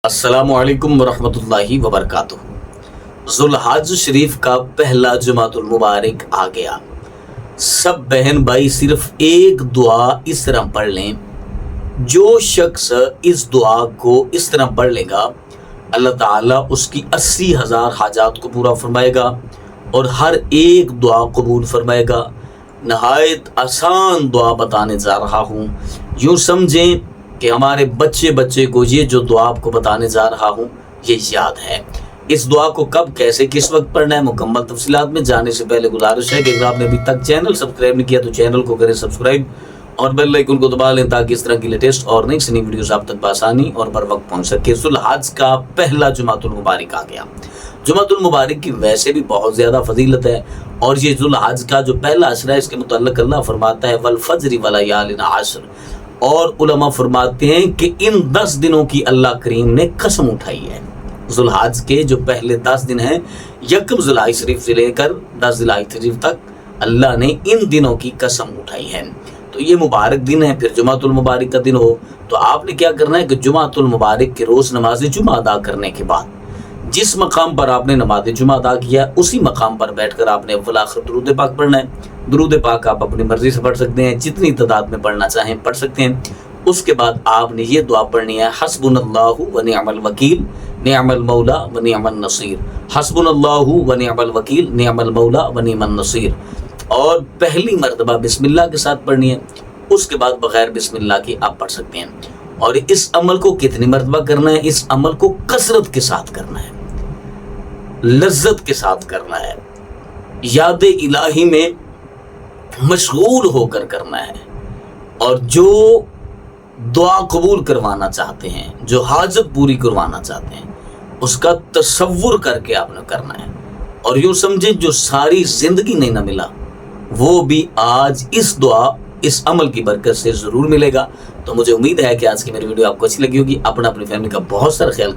السلام علیکم ورحمۃ اللہ وبرکاتہ۔ ذوالحج شریف کا پہلا جمعۃ المبارک آ گیا۔ سب بہن بھائی صرف ایک دعا اس طرح پڑھ لیں، جو شخص اس دعا کو اس طرح پڑھ لے گا اللہ تعالیٰ اس کی 80,000 حاجات کو پورا فرمائے گا اور ہر ایک دعا قبول فرمائے گا۔ نہایت آسان دعا بتانے جا رہا ہوں، یوں سمجھیں کہ ہمارے بچے کو یہ جو دعا آپ کو بتانے جا رہا ہوں یہ یاد ہے۔ اس دعا کو کب کیسے کس وقت پڑھنا ہے مکمل تفصیلات میں جانے سے پہلے گزارش ہے کہ اگر آپ نے ابھی تک چینل سبسکرائب نہیں کیا تو چینل کو کریں سبسکرائب اور بیل آئیکن کو دبا لیں تاکہ اس طرح کی لیٹسٹ اور نئی سنی ویڈیوز آپ تک بآسانی اور بر وقت پہنچ سکے۔ ذوالحج کا پہلا جمعۃ المبارک آ گیا۔ جمعۃ المبارک کی ویسے بھی بہت زیادہ فضیلت ہے اور یہ ذوالحج کا جو پہلا عشرہ ہے اس کے متعلق اللہ فرماتا ہے والفجر ولیال عشر، اور علماء فرماتے ہیں کہ ان 10 دنوں کی اللہ کریم نے قسم اٹھائی ہے۔ ذوالحج کے جو پہلے 10 دن ہیں، یکم ذوالحج شریف سے لے کر 10 ذوالحج شریف تک اللہ نے ان دنوں کی قسم اٹھائی ہے۔ تو یہ مبارک دن ہے، پھر جمعۃ المبارک کا دن ہو تو آپ نے کیا کرنا ہے کہ جمعۃ المبارک کے روز نماز جمعہ ادا کرنے کے بعد جس مقام پر آپ نے نماز جمعہ ادا کیا اسی مقام پر بیٹھ کر آپ نے اول آخر درود پاک پڑھنا ہے۔ درود پاک آپ اپنی مرضی سے پڑھ سکتے ہیں، جتنی تعداد میں پڑھنا چاہیں پڑھ سکتے ہیں۔ اس کے بعد آپ نے یہ دعا پڑھنی ہے حسبنا اللہ و نعم الوکیل نعم المولا و نعم النصیر، حسبنا اللہ و نعم الوکیل نعم المولا و نعم النصیر، اور پہلی مرتبہ بسم اللہ کے ساتھ پڑھنی ہے، اس کے بعد بغیر بسم اللہ کی آپ پڑھ سکتے ہیں۔ اور اس عمل کو کتنی مرتبہ کرنا ہے؟ اس عمل کو کثرت کے ساتھ کرنا ہے، لذت کے ساتھ کرنا ہے، یاد الہی میں مشغول ہو کر کرنا ہے، اور جو دعا قبول کروانا چاہتے ہیں، جو حاجت پوری کروانا چاہتے ہیں، اس کا تصور کر کے آپ نے کرنا ہے۔ اور یوں سمجھیں جو ساری زندگی نہیں نہ ملا وہ بھی آج اس دعا اس عمل کی برکت سے ضرور ملے گا۔ تو مجھے امید ہے کہ آج کی میری ویڈیو آپ کو اچھی لگی ہوگی۔ اپنا اپنی فیملی کا بہت سارا خیال